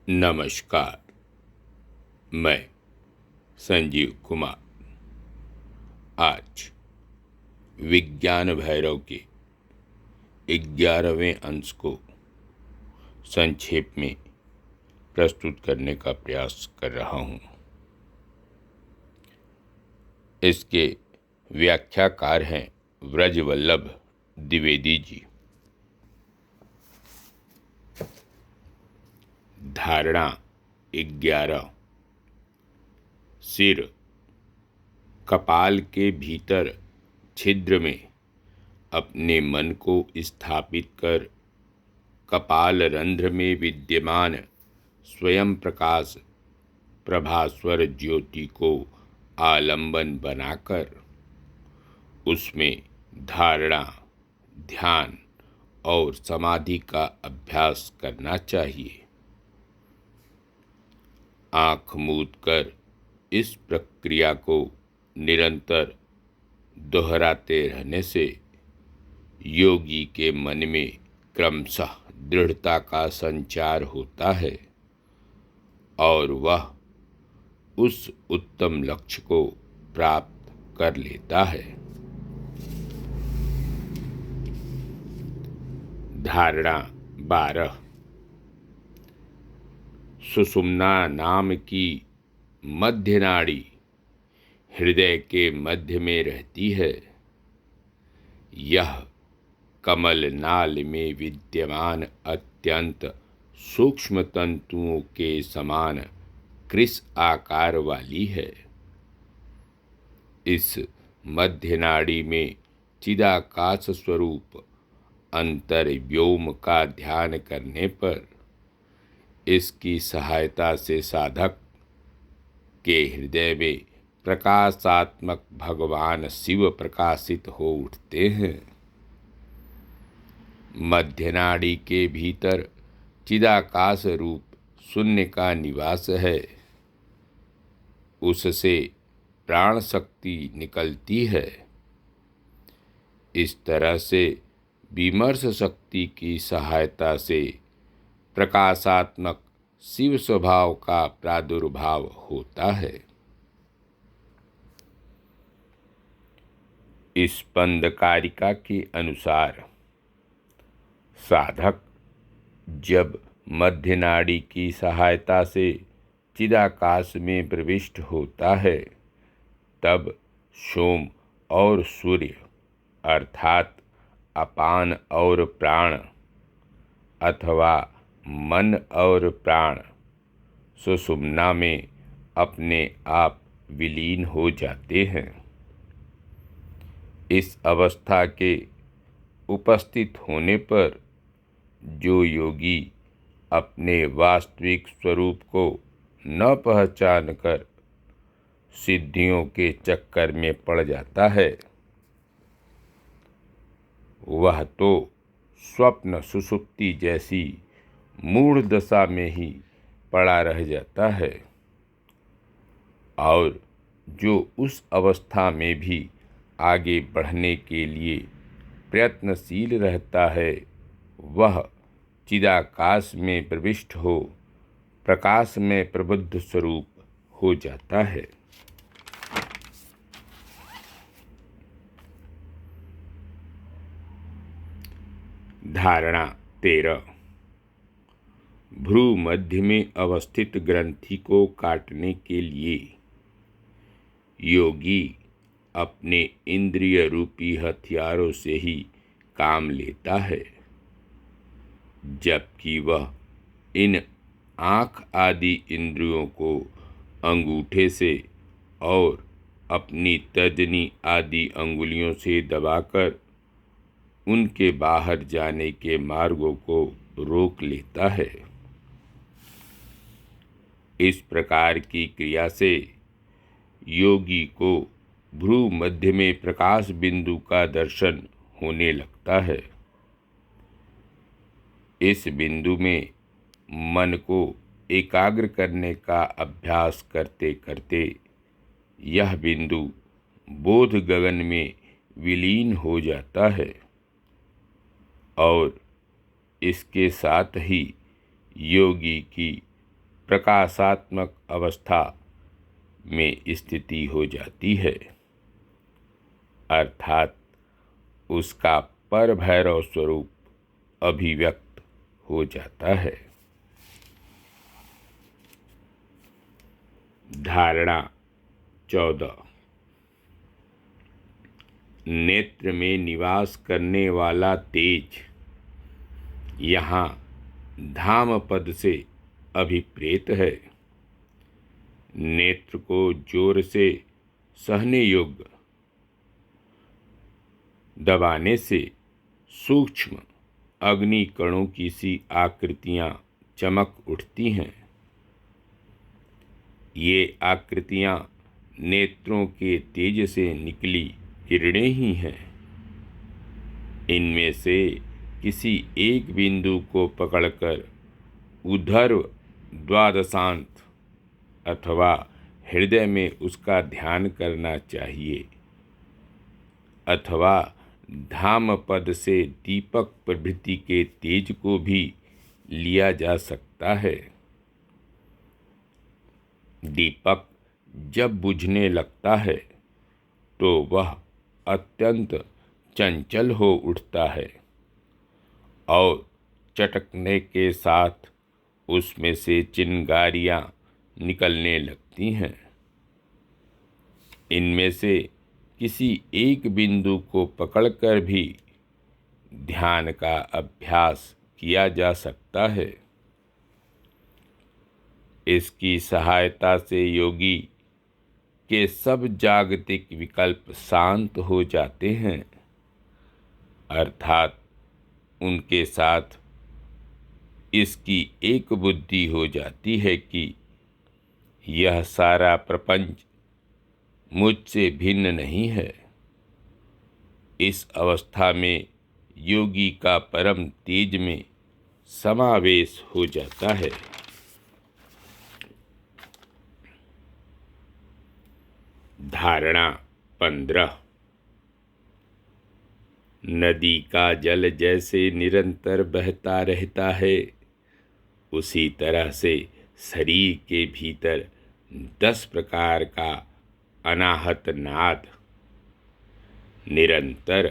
नमस्कार। मैं संजीव कुमार आज विज्ञान भैरव के 11वें अंश को संक्षेप में प्रस्तुत करने का प्रयास कर रहा हूँ। इसके व्याख्याकार हैं व्रजवल्लभ द्विवेदी जी। धारणा 11। सिर कपाल के भीतर छिद्र में अपने मन को स्थापित कर कपाल रंध्र में विद्यमान स्वयं प्रकाश प्रभास्वर ज्योति को आलंबन बनाकर उसमें धारणा, ध्यान और समाधि का अभ्यास करना चाहिए। आँख मूंद कर इस प्रक्रिया को निरंतर दोहराते रहने से योगी के मन में क्रमशः दृढ़ता का संचार होता है और वह उस उत्तम लक्ष्य को प्राप्त कर लेता है। धारणा 12। सुषुम्ना नाम की मध्य नाड़ी हृदय के मध्य में रहती है। यह कमल नाल में विद्यमान अत्यंत सूक्ष्म तंतुओं के समान कृश आकार वाली है। इस मध्य नाड़ी में चिदाकाश स्वरूप अंतर्व्योम का ध्यान करने पर इसकी सहायता से साधक के हृदय में प्रकाशात्मक भगवान शिव प्रकाशित हो उठते हैं। मध्य नाड़ी के भीतर चिदाकाश रूप शून्य का निवास है। उससे प्राण शक्ति निकलती है। इस तरह से विमर्श शक्ति की सहायता से प्रकाशात्मक शिव स्वभाव का प्रादुर्भाव होता है। स्पंदकारिका के अनुसार साधक जब मध्य नाड़ी की सहायता से चिदाकाश में प्रविष्ट होता है तब सोम और सूर्य अर्थात अपान और प्राण अथवा मन और प्राण सुषुम्ना में अपने आप विलीन हो जाते हैं। इस अवस्था के उपस्थित होने पर जो योगी अपने वास्तविक स्वरूप को न पहचान कर सिद्धियों के चक्कर में पड़ जाता है वह तो स्वप्न सुषुप्ति जैसी मूढ़ दशा में ही पड़ा रह जाता है और जो उस अवस्था में भी आगे बढ़ने के लिए प्रयत्नशील रहता है वह चिदाकाश में प्रविष्ट हो प्रकाश में प्रबुद्ध स्वरूप हो जाता है। धारणा 13। भ्रू मध्य में अवस्थित ग्रंथि को काटने के लिए योगी अपने इंद्रिय रूपी हथियारों से ही काम लेता है, जबकि वह इन आँख आदि इंद्रियों को अंगूठे से और अपनी तर्जनी आदि अंगुलियों से दबाकर उनके बाहर जाने के मार्गों को रोक लेता है। इस प्रकार की क्रिया से योगी को भ्रू मध्य में प्रकाश बिंदु का दर्शन होने लगता है। इस बिंदु में मन को एकाग्र करने का अभ्यास करते करते यह बिंदु बोध गगन में विलीन हो जाता है और इसके साथ ही योगी की प्रकाशात्मक अवस्था में स्थिति हो जाती है, अर्थात उसका पर भैरव स्वरूप अभिव्यक्त हो जाता है। धारणा 14। नेत्र में निवास करने वाला तेज यहाँ धाम पद से अभिप्रेत है। नेत्र को जोर से सहने योग्य दबाने से सूक्ष्म अग्नि कणों की सी आकृतियां चमक उठती हैं। ये आकृतियां नेत्रों के तेज से निकली किरणें ही हैं। इनमें से किसी एक बिंदु को पकड़कर ऊर्ध्व द्वादशांत अथवा हृदय में उसका ध्यान करना चाहिए, अथवा धाम पद से दीपक प्रभृति के तेज को भी लिया जा सकता है। दीपक जब बुझने लगता है तो वह अत्यंत चंचल हो उठता है और चटकने के साथ उसमें से चिंगारियां निकलने लगती हैं। इनमें से किसी एक बिंदु को पकड़कर भी ध्यान का अभ्यास किया जा सकता है। इसकी सहायता से योगी के सब जागतिक विकल्प शांत हो जाते हैं, अर्थात उनके साथ इसकी एक बुद्धि हो जाती है कि यह सारा प्रपंच मुझसे भिन्न नहीं है। इस अवस्था में योगी का परम तेज में समावेश हो जाता है। धारणा 15। नदी का जल जैसे निरंतर बहता रहता है, उसी तरह से शरीर के भीतर 10 प्रकार का अनाहत नाद निरंतर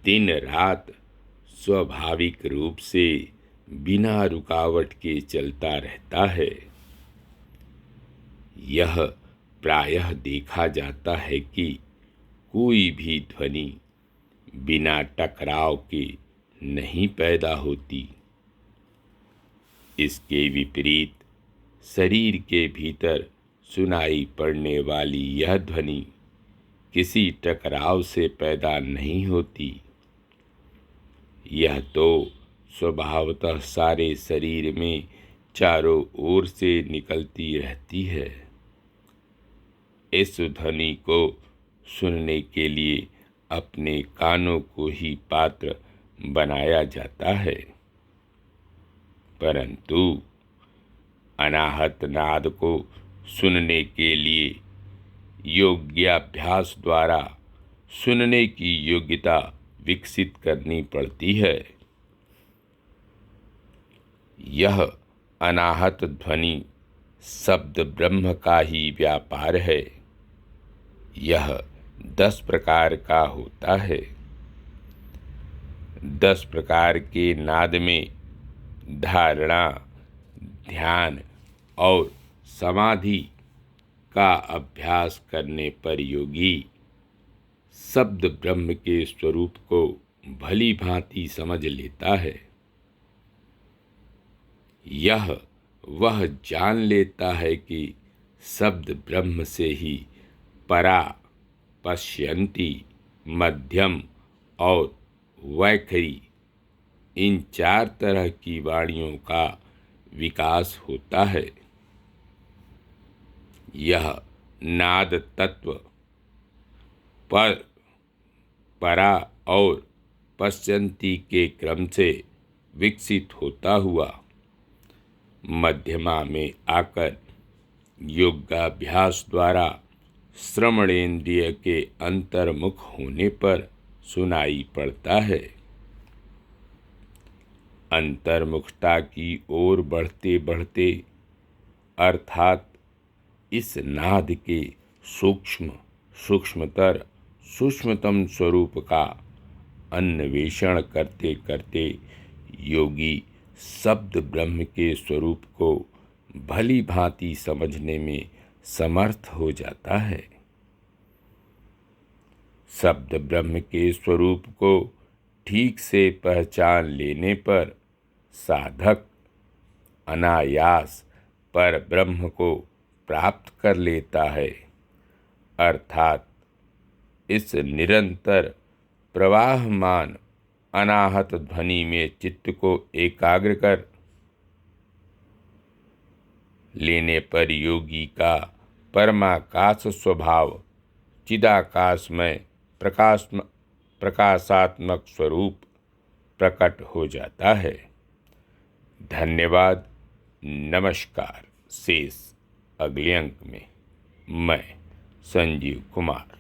दिन रात स्वाभाविक रूप से बिना रुकावट के चलता रहता है। यह प्रायः देखा जाता है कि कोई भी ध्वनि बिना टकराव के नहीं पैदा होती। इसके विपरीत शरीर के भीतर सुनाई पड़ने वाली यह ध्वनि किसी टकराव से पैदा नहीं होती। यह तो स्वभावतः सारे शरीर में चारों ओर से निकलती रहती है। इस ध्वनि को सुनने के लिए अपने कानों को ही पात्र बनाया जाता है, परंतु अनाहत नाद को सुनने के लिए योग्याभ्यास द्वारा सुनने की योग्यता विकसित करनी पड़ती है। यह अनाहत ध्वनि शब्द ब्रह्म का ही व्यापार है। यह 10 प्रकार का होता है। 10 प्रकार के नाद में धारणा, ध्यान और समाधि का अभ्यास करने पर योगी शब्द ब्रह्म के स्वरूप को भली भांति समझ लेता है। यह वह जान लेता है कि शब्द ब्रह्म से ही परा, पश्यन्ति, मध्यम और वैखरी इन 4 तरह की वाणियों का विकास होता है। यह नाद तत्व पर, परा और पश्यन्ति के क्रम से विकसित होता हुआ मध्यमा में आकर योगाभ्यास द्वारा श्रवणेन्द्रिय के अंतर्मुख होने पर सुनाई पड़ता है। अंतर्मुखता की ओर बढ़ते बढ़ते अर्थात इस नाद के सूक्ष्मतर सूक्ष्मतम स्वरूप का अन्वेषण करते करते योगी शब्द ब्रह्म के स्वरूप को भली भांति समझने में समर्थ हो जाता है। शब्द ब्रह्म के स्वरूप को ठीक से पहचान लेने पर साधक अनायास पर ब्रह्म को प्राप्त कर लेता है, अर्थात इस निरंतर प्रवाहमान अनाहत ध्वनि में चित्त को एकाग्र कर लेने पर योगी का परमाकाश स्वभाव चिदाकाशमय प्रकाशात्मक स्वरूप प्रकट हो जाता है। धन्यवाद। नमस्कार। शेष अगले अंक में। मैं संजीव कुमार।